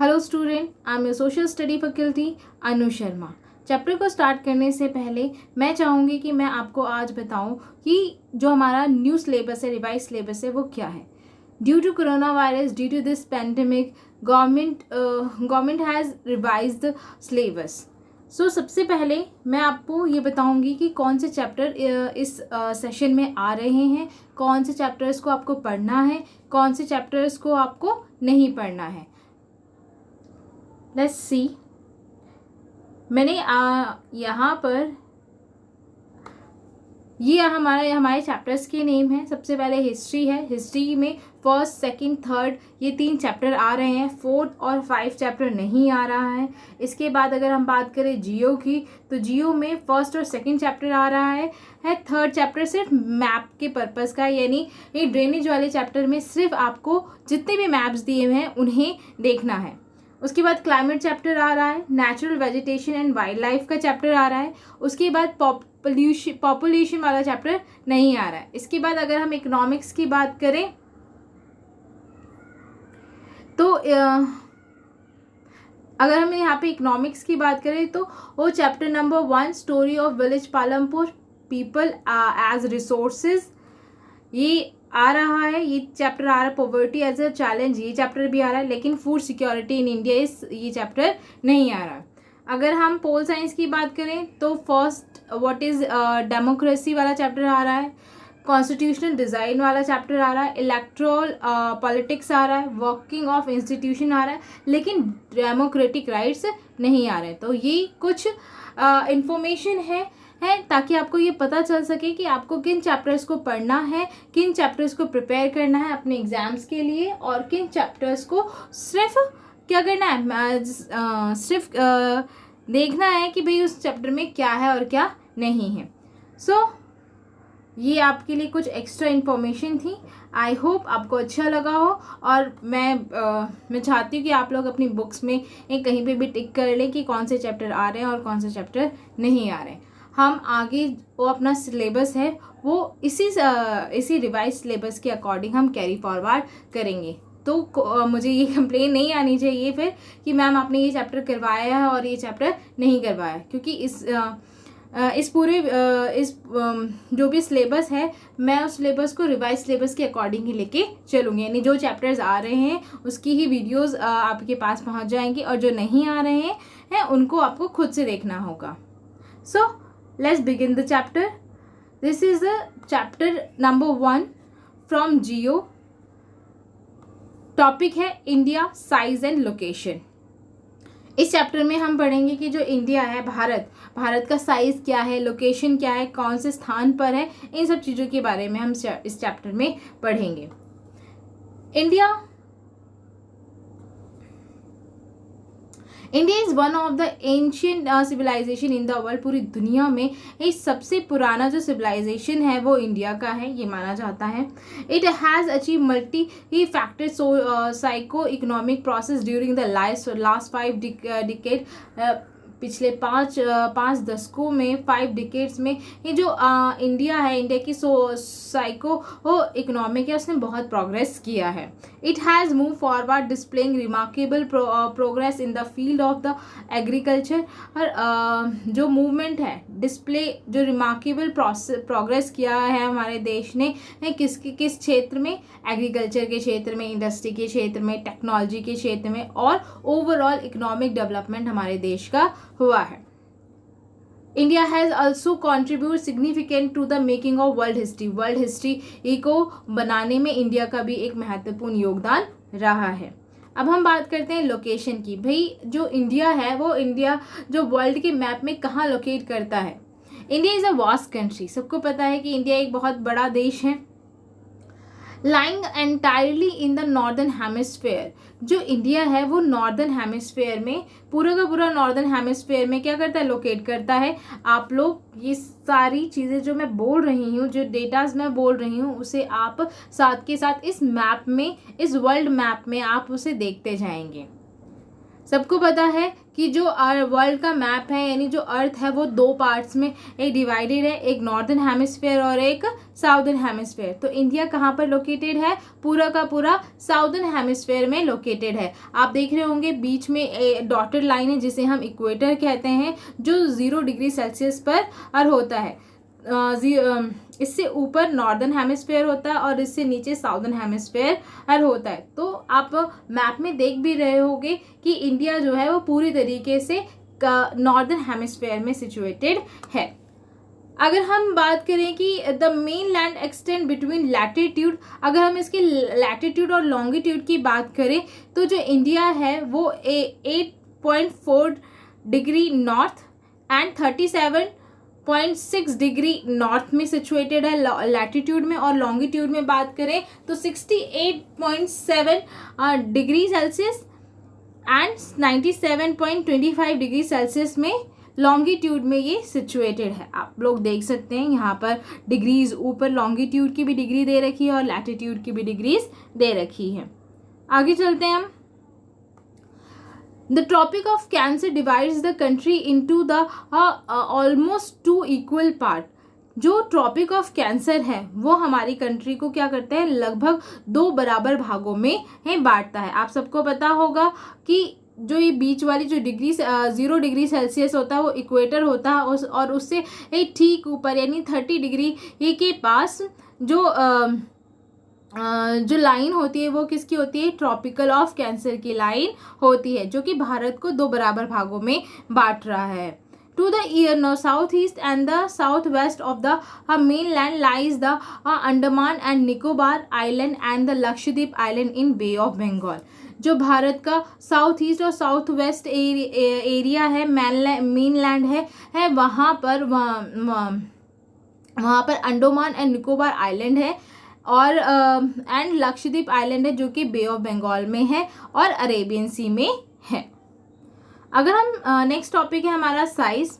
Hello student, I am your social study faculty Anu Sharma. Chapter को start करने से पहले मैं चाहूँगी कि मैं आपको आज बताऊँ कि जो हमारा न्यू सिलेबस है, रिवाइज सिलेबस है, वो क्या है। Due to corona virus, due to this pandemic, government has revise the syllabus. So सबसे पहले मैं आपको ये बताऊंगी कि कौन से चैप्टर इस सेशन में आ रहे हैं, कौन से चैप्टर्स को आपको पढ़ना है, कौन से चैप्टर्स को आपको नहीं पढ़ना है। Let's see. मैंने यहाँ पर ये हमारे चैप्टर्स के नेम हैं। सबसे पहले हिस्ट्री है। हिस्ट्री में फर्स्ट, सेकंड, थर्ड ये 3 चैप्टर आ रहे हैं। 4th और 5 चैप्टर नहीं आ रहा है। इसके बाद अगर हम बात करें जियो की, तो जियो में फर्स्ट और सेकंड चैप्टर आ रहा है। थर्ड चैप्टर सिर्फ मैप के पर्पज़ का, यानी ये ड्रेनेज वाले चैप्टर में सिर्फ आपको जितने भी मैप्स दिए हुए हैं उन्हें देखना है। उसके बाद क्लाइमेट चैप्टर आ रहा है। Natural vegetation and wild life का चैप्टर आ रहा है। उसके बाद पॉपुलेशन वाला चैप्टर नहीं आ रहा है। इसके बाद अगर हम इकोनॉमिक्स की बात करें तो अगर हम यहाँ पे इकोनॉमिक्स की बात करें तो वो chapter number 1 story of village Palampur, people as resources, ये आ रहा है। ये चैप्टर आ रहा है। पॉवर्टी एज अ चैलेंज, ये चैप्टर भी आ रहा है। लेकिन फूड सिक्योरिटी इन इंडिया ये चैप्टर नहीं आ रहा है। अगर हम पोल साइंस की बात करें तो फर्स्ट व्हाट इज़ डेमोक्रेसी वाला चैप्टर आ रहा है। कॉन्स्टिट्यूशनल डिज़ाइन वाला चैप्टर आ रहा है। इलेक्ट्रल पॉलिटिक्स आ रहा है। वर्किंग ऑफ इंस्टीट्यूशन आ रहा है। लेकिन डेमोक्रेटिक राइट्स नहीं आ रहे। तो ये कुछ इंफॉर्मेशन है ताकि आपको ये पता चल सके कि आपको किन चैप्टर्स को पढ़ना है, किन चैप्टर्स को प्रिपेयर करना है अपने एग्जाम्स के लिए, और किन चैप्टर्स को सिर्फ क्या करना है, सिर्फ देखना है कि भाई उस चैप्टर में क्या है और क्या नहीं है। सो ये आपके लिए कुछ एक्स्ट्रा इन्फॉर्मेशन थी। आई होप आपको अच्छा लगा हो, और मैं चाहती हूँ कि आप लोग अपनी बुक्स में कहीं पे भी टिक कर लें कि कौन से चैप्टर आ रहे हैं और कौन से चैप्टर नहीं आ रहे हैं। हम आगे वो अपना सिलेबस है वो इसी रिवाइज सिलेबस के अकॉर्डिंग हम कैरी फॉरवर्ड करेंगे। तो मुझे ये कंप्लेन नहीं आनी चाहिए फिर कि मैम आपने ये चैप्टर करवाया है और ये चैप्टर नहीं करवाया, क्योंकि इस जो भी सिलेबस है मैं उस सिलेबस को रिवाइज सिलेबस के अकॉर्डिंग ही लेके चलूँगी। यानी जो चैप्टर्स आ रहे हैं उसकी ही वीडियोस आपके पास पहुंच जाएंगी, और जो नहीं आ रहे हैं उनको आपको खुद से देखना होगा। सो let's begin the chapter. This is the chapter number 1 from Geo. Topic है इंडिया, साइज एंड लोकेशन। इस चैप्टर में हम पढ़ेंगे कि जो इंडिया है, भारत का साइज क्या है, लोकेशन क्या है, कौन से स्थान पर है, इन सब चीज़ों के बारे में हम इस चैप्टर में पढ़ेंगे। India is one of the ancient civilisation in the world. पूरी दुनिया में ये सबसे पुराना जो सिविलाइजेशन है वो इंडिया का है, ये माना जाता है। It has achieve multi factor psycho economic process during the last 5 decade. पिछले पाँच दशकों में, 5 डिकेड्स में ये जो इंडिया है, इंडिया की साइको इकोनॉमिक है, उसने बहुत प्रोग्रेस किया है। It has move forward displaying remarkable progress in the field of the agriculture. और जो मूवमेंट है, डिस्प्ले जो रिमार्केबल प्रोग्रेस किया है हमारे देश ने किस क्षेत्र में, एग्रीकल्चर के क्षेत्र में, इंडस्ट्री के क्षेत्र में, टेक्नोलॉजी के क्षेत्र में, और ओवरऑल इकोनॉमिक डेवलपमेंट हमारे देश का हुआ है। India has also contribute significant to the making of world history. World history को बनाने में इंडिया का भी एक महत्वपूर्ण योगदान रहा है। अब हम बात करते हैं लोकेशन की। भाई जो इंडिया है वो इंडिया जो वर्ल्ड के मैप में कहाँ लोकेट करता है। India is a vast country. सबको पता है कि इंडिया एक बहुत बड़ा देश है। Lying entirely in the northern hemisphere. जो इंडिया है वो नॉर्दर्न हेमिस्फेयर में, पूरा का पूरा नॉर्दर्न हेमिस्फेयर में क्या करता है, लोकेट करता है। आप लोग ये सारी चीज़ें जो मैं बोल रही हूँ, जो डेटाज मैं बोल रही हूँ, उसे आप साथ के साथ इस मैप में, इस वर्ल्ड मैप में आप उसे देखते जाएंगे। सबको पता है कि जो वर्ल्ड का मैप है यानी जो अर्थ है वो दो पार्ट्स में एक डिवाइडेड है, एक नॉर्दर्न हेमिस्फेयर और एक साउदर्न हेमिस्फेयर। तो इंडिया कहाँ पर लोकेटेड है? पूरा का पूरा साउदर्न हेमिस्फेयर में लोकेटेड है। आप देख रहे होंगे बीच में डॉटेड लाइन है जिसे हम इक्वेटर कहते हैं, जो 0 डिग्री सेल्सियस पर होता है। इससे ऊपर नॉर्दर्न हेमिस्फेयर होता है और इससे नीचे साउदर्न हेमिस्फेयर होता है। तो आप मैप में देख भी रहे होंगे कि इंडिया जो है वो पूरी तरीके से नॉर्दर्न हेमिस्फेयर में सिचुएटेड है। अगर हम बात करें कि the main land extend between latitude, अगर हम इसके लैटिट्यूड और लॉन्गिट्यूड की बात करें तो जो इंडिया है वो 8.4 degree north and 37.6 degree north में सिचुएटेड है लैटिट्यूड में, और लॉन्गिट्यूड में बात करें तो 68.7 degree Celsius and 97.25 degree Celsius में लॉन्गिट्यूड में ये सिचुएटेड है। आप लोग देख सकते हैं यहाँ पर डिग्रीज ऊपर लॉन्गिट्यूड की भी डिग्री दे रखी है और लैटिट्यूड की भी डिग्रीज दे रखी है। आगे चलते हैं हम। The Tropic of Cancer divides the country into the almost 2 equal part. जो ट्रॉपिक ऑफ कैंसर है वो हमारी कंट्री को क्या करता है? लगभग 2 बराबर भागों में बांटता है। आप सबको पता होगा कि जो ये बीच वाली जो डिग्री 0 डिग्री सेल्सियस होता है वो इक्वेटर होता है, और उससे ठीक ऊपर यानी 30 डिग्री के पास जो लाइन होती है वो किसकी होती है? ट्रॉपिकल ऑफ कैंसर की लाइन होती है, जो कि भारत को 2 बराबर भागों में बांट रहा है। To the south east and the south west of the mainland lies the Andaman and Nicobar island and the Lakshadweep island in bay of Bengal. जो भारत का साउथ ईस्ट और साउथ वेस्ट एरिया है, मेन लैंड है वहाँ पर अंडमान एंड निकोबार आइलैंड है और एंड लक्षद्वीप आइलैंड है, जो कि बे ऑफ बंगाल में है और अरेबियन सी में है। अगर हम नेक्स्ट टॉपिक है हमारा size.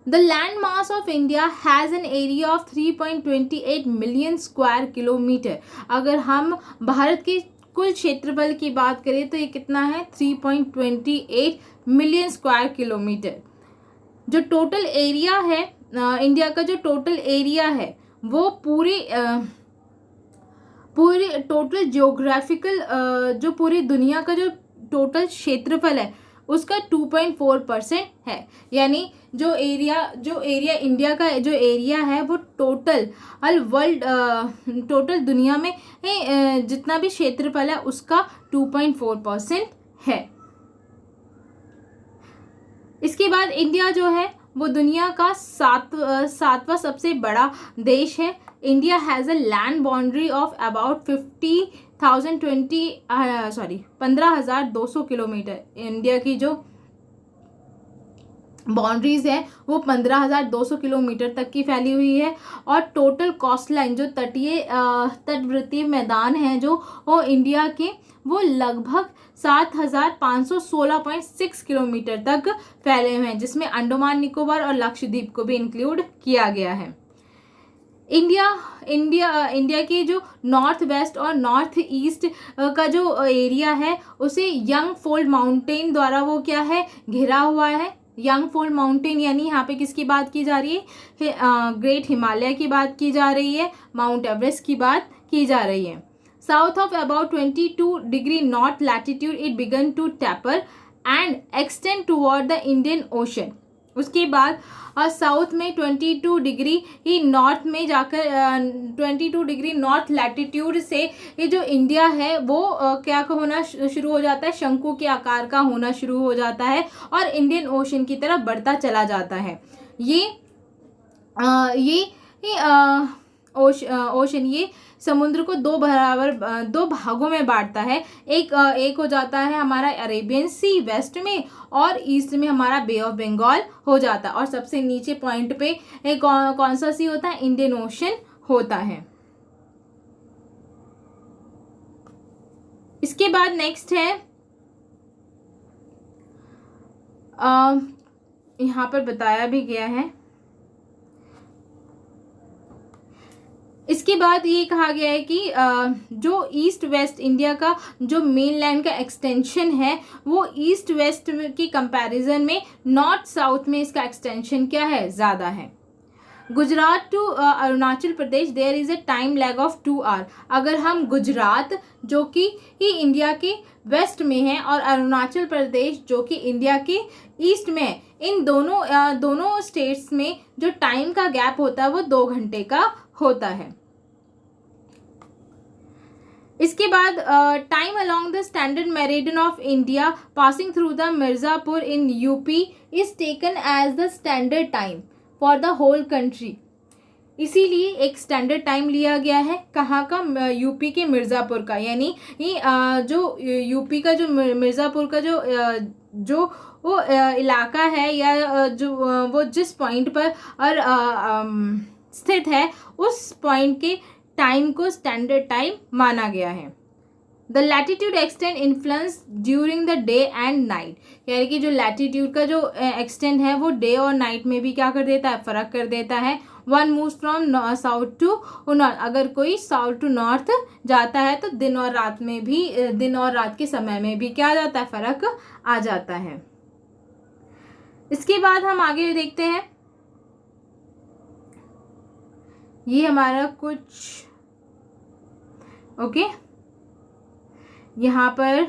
The land mass of India has an area of 3.28 million square kilometre. अगर हम भारत के कुल क्षेत्रफल की बात करें तो ये कितना है? 3.28 मिलियन स्क्वायर किलोमीटर। जो टोटल एरिया है इंडिया का, जो टोटल एरिया है वो पूरी टोटल जियोग्राफिकल जो पूरी दुनिया का जो टोटल क्षेत्रफल है उसका 2.4% है। यानी जो एरिया इंडिया का जो एरिया है वो टोटल दुनिया में जितना भी क्षेत्रफल है उसका 2.4% है। इसके बाद इंडिया जो है वो दुनिया का सातवां सबसे बड़ा देश है। India has a land boundary of about 15,200 kilometre. India की जो बाउंड्रीज है वो 15,200 किलोमीटर तक की फैली हुई है, और टोटल कोस्ट लाइन जो तटवर्ती मैदान हैं जो वो इंडिया के वो लगभग 7,516.6 किलोमीटर तक फैले हुए हैं, जिसमें अंडमान निकोबार और लक्षद्वीप को भी इंक्लूड किया गया है। इंडिया की जो नॉर्थ वेस्ट और नॉर्थ ईस्ट का जो एरिया है उसे यंग फोल्ड माउंटेन द्वारा वो क्या है? घिरा हुआ है। यंग फोल्ड माउंटेन यानी यहाँ पे किसकी बात की जा रही है? ग्रेट हिमालय की बात की जा रही है, माउंट एवरेस्ट की बात की जा रही है। South of about 22 degree north latitude it began to taper and extend toward the Indian ocean. उसके बाद साउथ में 22 डिग्री ही नॉर्थ में जाकर 22 डिग्री नॉर्थ लैटिट्यूड से ये जो इंडिया है वो क्या का होना शुरू हो जाता है? शंकु के आकार का होना शुरू हो जाता है और इंडियन ओशन की तरफ बढ़ता चला जाता है। ओशन ये समुद्र को 2 भागों में बांटता है। एक हो जाता है हमारा अरेबियन सी वेस्ट में, और ईस्ट में हमारा बे ऑफ बंगाल हो जाता है, और सबसे नीचे पॉइंट पे कौन सा सी होता है? इंडियन ओशन होता है। इसके बाद नेक्स्ट है यहाँ पर बताया भी गया है इसके बाद ये कहा गया है कि जो ईस्ट वेस्ट इंडिया का जो मेन लैंड का एक्सटेंशन है वो ईस्ट वेस्ट की कंपैरिजन में नॉर्थ साउथ में इसका एक्सटेंशन क्या है, ज़्यादा है। Gujarat to Arunachal Pradesh there is a time lag of 2 hour. अगर हम गुजरात जो कि इंडिया के वेस्ट में है और अरुणाचल प्रदेश जो कि इंडिया के ईस्ट में है, इन दोनों स्टेट्स में जो टाइम का गैप होता है वो 2 घंटे का होता है। इसके बाद time along the standard meridian of India passing through the Mirzapur in UP is taken as the standard time for the whole country. इसीलिए एक स्टैंडर्ड टाइम लिया गया है, कहाँ का, यूपी के मिर्ज़ापुर का। यानी जो यूपी का जो मिर्ज़ापुर का जो वो इलाका है या जो वो जिस पॉइंट पर और स्थित है उस पॉइंट के टाइम को स्टैंडर्ड टाइम माना गया है। The latitude extend influence during the day and night, यानी कि जो लैटिट्यूड का जो एक्सटेंड है वो डे और नाइट में भी क्या कर देता है, फ़र्क कर देता है। One moves from south to north, अगर कोई साउथ टू नॉर्थ जाता है तो दिन और रात में भी, दिन और रात के समय में भी क्या आ जाता है, फ़र्क आ जाता है। इसके बाद हम आगे देखते हैं, ये हमारा कुछ यहाँ पर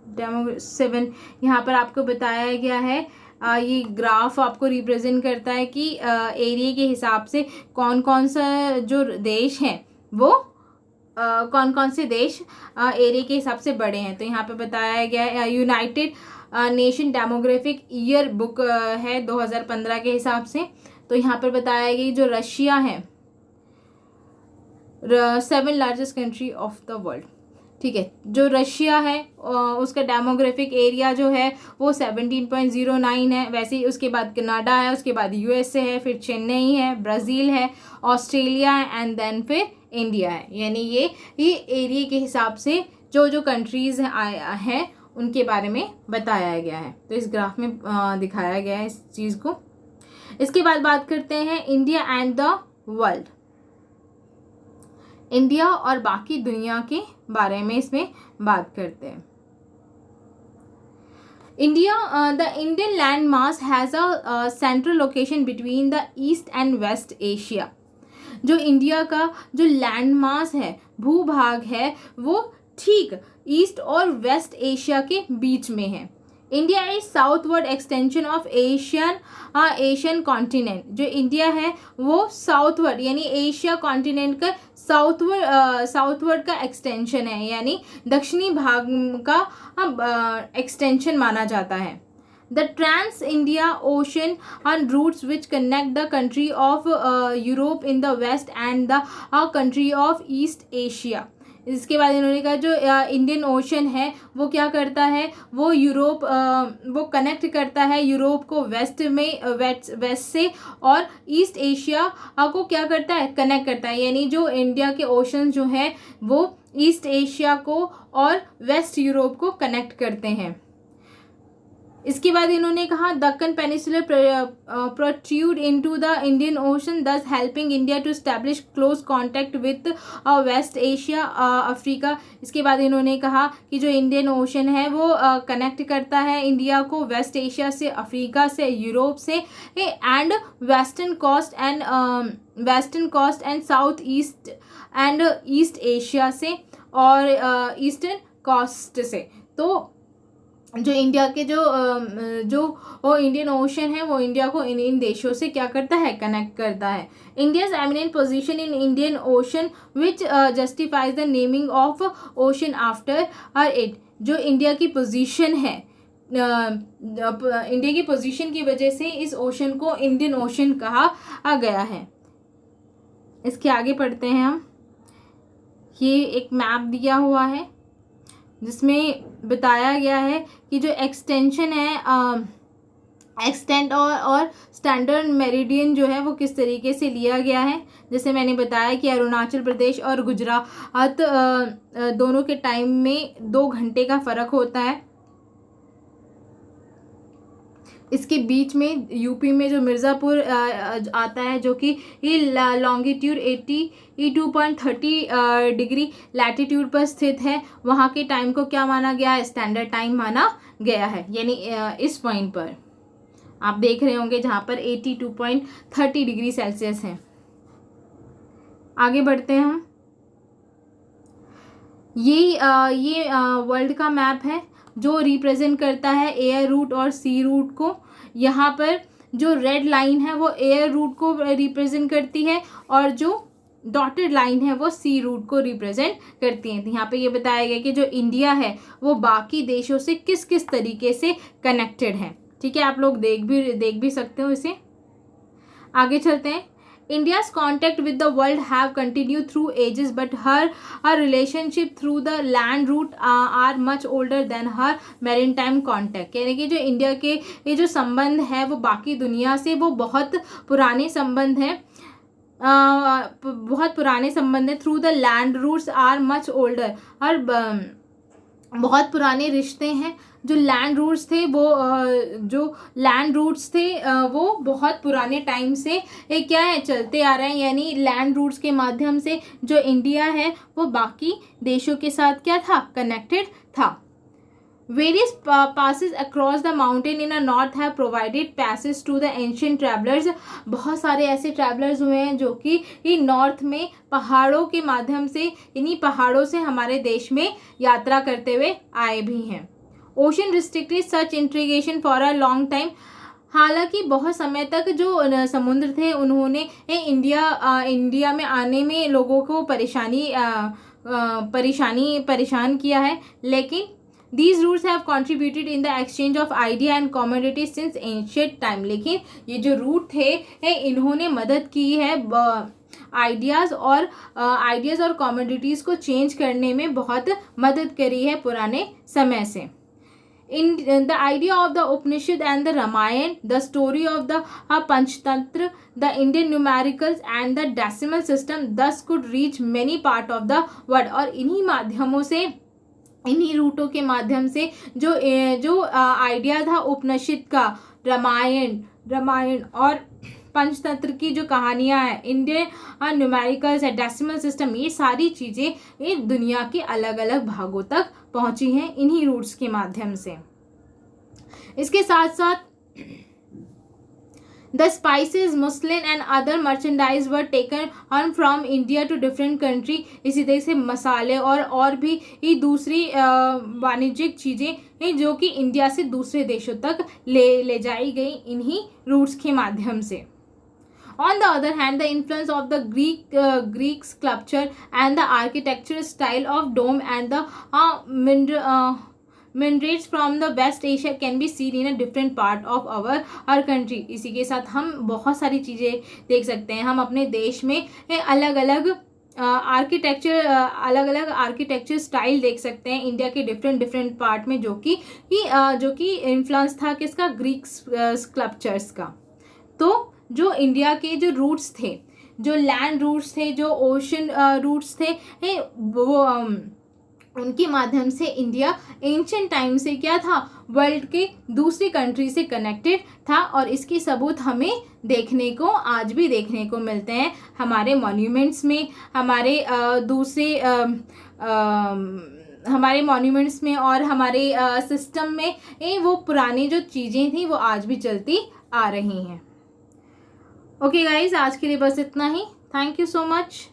डेमो 7 यहाँ पर आपको बताया गया है। ये ग्राफ आपको रिप्रेजेंट करता है कि एरिया के हिसाब से कौन कौन सा जो देश हैं वो कौन कौन से देश एरिया के हिसाब से बड़े हैं। तो यहाँ पे बताया गया है United nation demographic year book है 2015 के हिसाब से। तो यहाँ पर बताया गया जो रशिया है 7 largest country of the world, ठीक है। जो रशिया है उसका डेमोग्राफिक एरिया जो है वो 17.09 है। वैसे ही उसके बाद कनाडा है, उसके बाद यूएसए है, फिर चेन्नई है, ब्राज़ील है, ऑस्ट्रेलिया है एंड देन फिर इंडिया है। यानी ये एरिया के हिसाब से जो कंट्रीज़ हैं उनके बारे में बताया गया है। तो इस ग्राफ में दिखाया गया है इस चीज़ को। इसके बाद बात करते हैं India and the world, India और बाकी दुनिया के बारे में इसमें बात करते हैं। India, the Indian land mass has a central location between the east and west Asia. जो इंडिया का जो लैंड मास है, भूभाग है, वो ठीक ईस्ट और वेस्ट एशिया के बीच में है। India is southward extension of Asian continent. जो इंडिया है वो साउथवर्ड यानी एशिया कॉन्टिनेंट का साउथवर्ड का एक्सटेंशन है, यानी दक्षिणी भाग का एक्सटेंशन माना जाता है। The trans India ocean on routes which connect the country of Europe in the west and the country of East Asia। इसके बाद इन्होंने कहा जो इंडियन ओशन है वो क्या करता है, वो यूरोप वो कनेक्ट करता है यूरोप को वेस्ट से, और ईस्ट एशिया को क्या करता है, कनेक्ट करता है। यानी जो इंडिया के ओशन जो है वो ईस्ट एशिया को और वेस्ट यूरोप को कनेक्ट करते हैं। इसके बाद इन्होंने कहा Deccan peninsular protrude into the Indian ocean thus helping India to establish close contact with West Asia Africa. इसके बाद इन्होंने कहा कि जो इंडियन ओशन है वो कनेक्ट करता है इंडिया को वेस्ट एशिया से, अफ्रीका से, यूरोप से and western coast and south east and east Asia से और ईस्टर्न कोस्ट से। तो जो इंडिया के जो इंडियन ओशन है वो इंडिया को इन देशों से क्या करता है, कनेक्ट करता है। India's eminent position in Indian ocean which justifies the naming of ocean after it. जो इंडिया की पोजीशन है, इंडिया की पोजीशन की वजह से इस ओशन को इंडियन ओशन कहा गया है। इसके आगे पढ़ते हैं हम। ये एक मैप दिया हुआ है जिसमें बताया गया है कि जो एक्सटेंशन है एक्सटेंट और स्टैंडर्ड मेरिडियन जो है वो किस तरीके से लिया गया है। जैसे मैंने बताया कि अरुणाचल प्रदेश और गुजरात दोनों के टाइम में 2 घंटे का फ़र्क होता है। इसके बीच में यूपी में जो मिर्ज़ापुर आता है, जो कि ये लॉन्गिट्यूड 82.30 डिग्री लैटिट्यूड पर स्थित है, वहाँ के टाइम को क्या माना गया है? स्टैंडर्ड टाइम माना गया है। यानी इस पॉइंट पर आप देख रहे होंगे जहाँ पर 82.30 डिग्री सेल्सियस है। आगे बढ़ते हैं हम। ये वर्ल्ड का मैप है जो रिप्रेजेंट करता है एयर रूट और सी रूट को। यहाँ पर जो रेड लाइन है वो एयर रूट को रिप्रेजेंट करती है और जो डॉटेड लाइन है वो सी रूट को रिप्रेजेंट करती है। यहाँ पे ये बताया गया कि जो इंडिया है वो बाकी देशों से किस किस तरीके से कनेक्टेड है। ठीक है, आप लोग देख भी सकते हो इसे। आगे चलते हैं। India's contact with the world have continued through ages, but her relationship through the land route are much older than her maritime contact। यानी कि जो इंडिया के ये जो संबंध है वो बाकी दुनिया से वो बहुत पुराने संबंध है, बहुत पुराने संबंध है। Through the land routes are much older, और बहुत पुराने रिश्ते हैं। जो लैंड रूट्स थे वो बहुत पुराने टाइम से क्या है, चलते आ रहे हैं। यानी लैंड रूट्स के माध्यम से जो इंडिया है वो बाकी देशों के साथ क्या था, कनेक्टेड था। Various passes across the mountain in the north have provided passage to the ancient travelers। बहुत सारे ऐसे ट्रैवलर्स हुए हैं जो कि नॉर्थ में पहाड़ों के माध्यम से, इन्हीं पहाड़ों से हमारे देश में यात्रा करते हुए आए भी हैं। Ocean restricted such integration for a long time. हालांकि बहुत समय तक जो समुद्र थे उन्होंने इंडिया में आने में लोगों को परेशान किया है, लेकिन These routes have contributed in the exchange of idea and commodities since ancient time। लेकिन ये जो रूट थे इन्होंने मदद की है आइडियाज़ और कमोडिटीज़ को चेंज करने में बहुत मदद करी है पुराने समय से। In the idea of the Upanishad and the Ramayana, the story of the Panchtantra, the Indian numericals and the decimal system thus could reach many part of the world। और इन्हीं माध्यमों से, इन्हीं रूटों के माध्यम से जो आइडिया था उपनिषद का, रामायण और पंचतंत्र की जो कहानियाँ हैं, इंडियन न्यूमेरिकल्स है, डेसिमल सिस्टम, ये सारी चीज़ें ये दुनिया के अलग अलग भागों तक पहुँची हैं इन्हीं रूट्स के माध्यम से। इसके साथ साथ The spices, muslin and other merchandise were taken on from India to different country। इसी तरह से मसाले और भी ये दूसरी वाणिज्यिक चीज़ें जो कि इंडिया से दूसरे देशों तक ले जाई गई इन्हीं रूट्स के माध्यम से। On the other hand, the influence of the Greek sculpture and the architectural style of dome and the minarets from the West Asia can be seen in a different part of our country। इसी के साथ हम बहुत सारी चीज़ें देख सकते हैं। हम अपने देश में अलग अलग आर्किटेक्चर स्टाइल देख सकते हैं इंडिया के डिफरेंट पार्ट में, जो कि इन्फ्लुएंस था किसका, ग्रीक स्कल्पचर्स का। तो जो इंडिया के जो रूट्स थे, जो लैंड रूट्स थे, जो ओशन रूट्स थे, वो उनके माध्यम से इंडिया एंशिएंट टाइम से क्या था, वर्ल्ड के दूसरी कंट्री से कनेक्टेड था। और इसके सबूत हमें आज भी देखने को मिलते हैं हमारे मॉन्यूमेंट्स में, हमारे मॉन्यूमेंट्स में और हमारे सिस्टम में वो पुरानी जो चीज़ें थी वो आज भी चलती आ रही हैं। ओके गाइज, आज के लिए बस इतना ही। Thank you so much.